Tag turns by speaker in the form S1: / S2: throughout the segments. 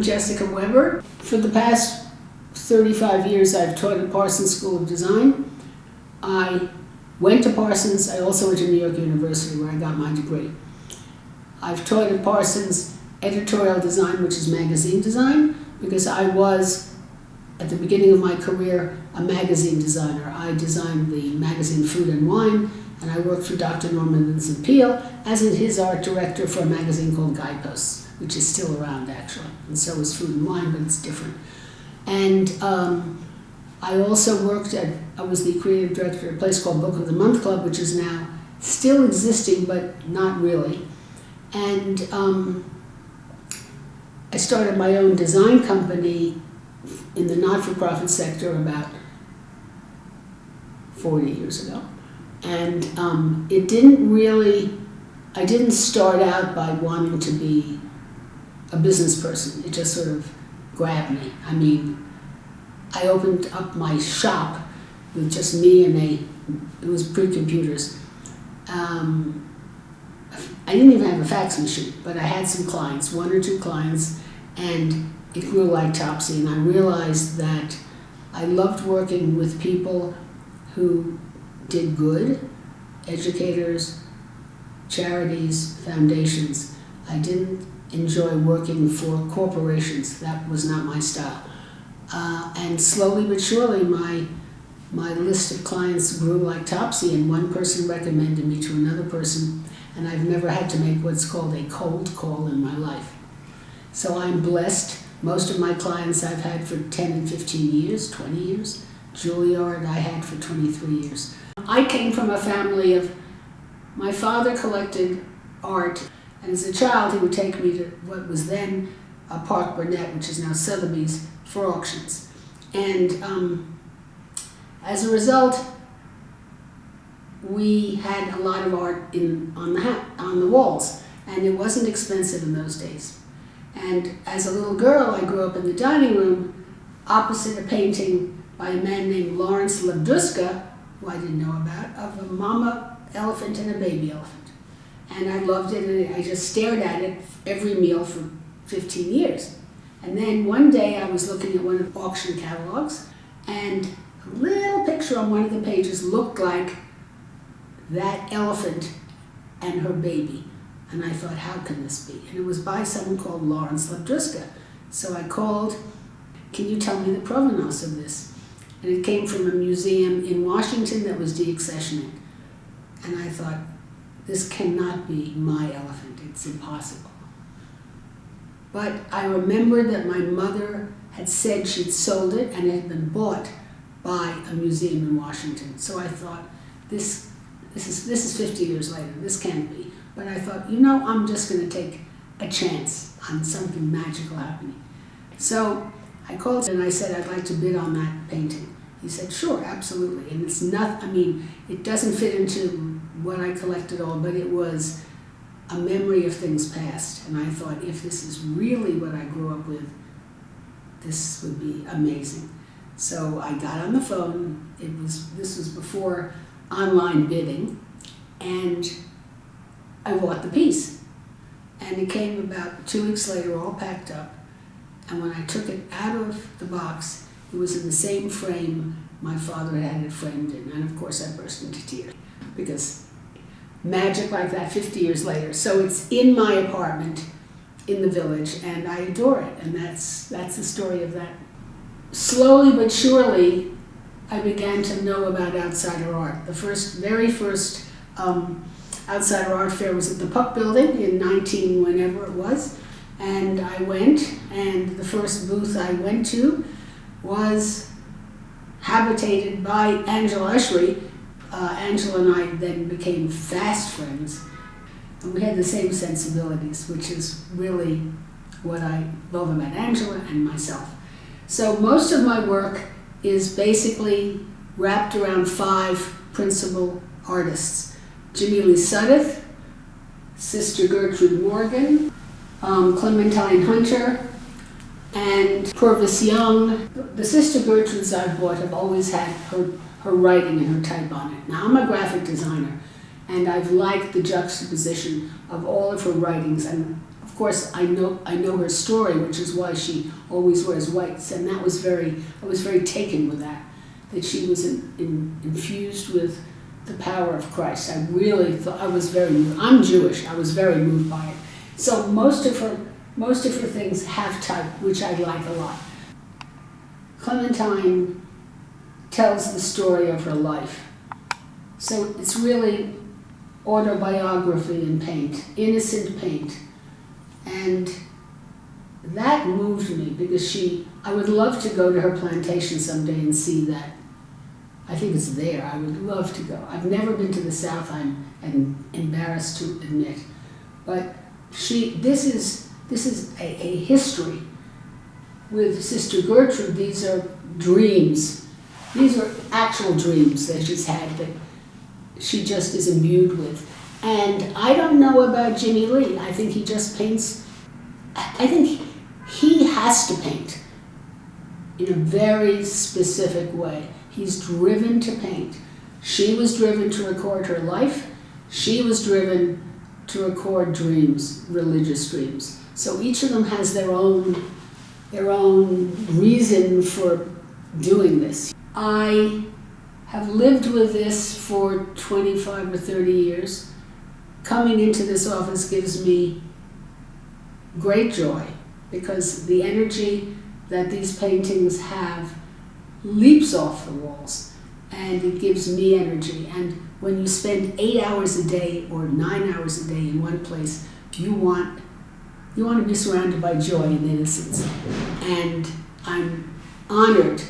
S1: I'm Jessica Weber. For the past 35 years, I've taught at Parsons School of Design. I went to Parsons. I also went to New York University, where I got my degree. I've taught at Parsons editorial design, which is magazine design, because I was, at the beginning of my career, a magazine designer. I designed the magazine Food and Wine, and I worked for Dr. Norman Vincent Peale as his art director for a magazine called Guideposts, which is still around, actually. And so is Food and Wine, but it's different. And I also I was the creative director at a place called Book of the Month Club, which is now still existing, but not really. And I started my own design company in the not-for-profit sector about 40 years ago. And I didn't start out by wanting to be a business person. It just sort of grabbed me. I mean, I opened up my shop with just me and it was pre-computers. I didn't even have a fax machine, but I had some clients, one or two clients, and it grew like Topsy. And I realized that I loved working with people who did good, educators, charities, foundations. I didn't enjoy working for corporations. That was not my style. And slowly but surely, my list of clients grew like Topsy, and one person recommended me to another person, and I've never had to make what's called a cold call in my life. So I'm blessed. Most of my clients I've had for 10 and 15 years, 20 years. Juilliard I had for 23 years. I came from a family of, my father collected art, and as a child he would take me to what was then Park Burnett, which is now Sotheby's, for auctions. And as a result, we had a lot of art on the walls, and it wasn't expensive in those days. And as a little girl, I grew up in the dining room opposite a painting by a man named Lawrence Labduska, who I didn't know about, of a mama elephant and a baby elephant. And I loved it, and I just stared at it every meal for 15 years. And then one day I was looking at one of the auction catalogs, and a little picture on one of the pages looked like that elephant and her baby. And I thought, how can this be? And it was by someone called Lawrence Labduska. So I called, can you tell me the provenance of this? And it came from a museum in Washington that was deaccessioning. And I thought, this cannot be my elephant. It's impossible. But I remembered that my mother had said she'd sold it and it had been bought by a museum in Washington. So I thought, this is 50 years later. This can't be. But I thought, I'm just going to take a chance on something magical happening. So I called and I said, I'd like to bid on that painting. He said, sure, absolutely. And it's not, it doesn't fit into what I collect at all, but it was a memory of things past. And I thought, if this is really what I grew up with, this would be amazing. So I got on the phone. This was before online bidding, and I bought the piece. And it came about 2 weeks later, all packed up. And when I took it out of the box, it was in the same frame my father had it framed in. And of course I burst into tears, because magic like that 50 years later. So it's in my apartment in the Village, and I adore it. And that's the story of that. Slowly but surely, I began to know about outsider art. The very first outsider art fair was at the Puck Building in whenever it was. And I went, and the first booth I went to was habitated by Angela Ushery. Angela and I then became fast friends. And we had the same sensibilities, which is really what I love about Angela and myself. So most of my work is basically wrapped around 5 principal artists. Jimmy Lee Sudduth, Sister Gertrude Morgan, Clementine Hunter, and Purvis Young. The Sister Gertrudes I've bought have always had her writing and her type on it. Now, I'm a graphic designer, and I've liked the juxtaposition of all of her writings, and of of course, I know her story, which is why she always wears whites, and I was very taken with that she was infused with the power of Christ. I really thought, I was very moved. I'm Jewish. I was very moved by it. So most of her things have type, which I like a lot. Clementine tells the story of her life. So it's really autobiography in paint, innocent paint. And that moved me because I would love to go to her plantation someday and see that. I think it's there. I would love to go. I've never been to the South, I'm embarrassed to admit. But this is a history with Sister Gertrude. These are dreams. These are actual dreams that she's had that she just is imbued with. And I don't know about Jimmy Lee. I think he just paints. I think he has to paint in a very specific way. He's driven to paint. She was driven to record her life. She was driven to record dreams, religious dreams. So each of them has their own reason for doing this. I have lived with this for 25 or 30 years. Coming into this office gives me great joy because the energy that these paintings have leaps off the walls, and it gives me energy. And when you spend 8 hours a day or 9 hours a day in one place, you want to be surrounded by joy and innocence. And I'm honored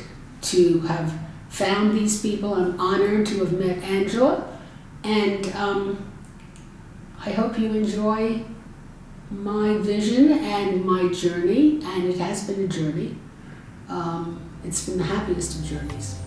S1: to have found these people. I'm honored to have met Angela, and I hope you enjoy my vision and my journey, and it has been a journey. It's been the happiest of journeys.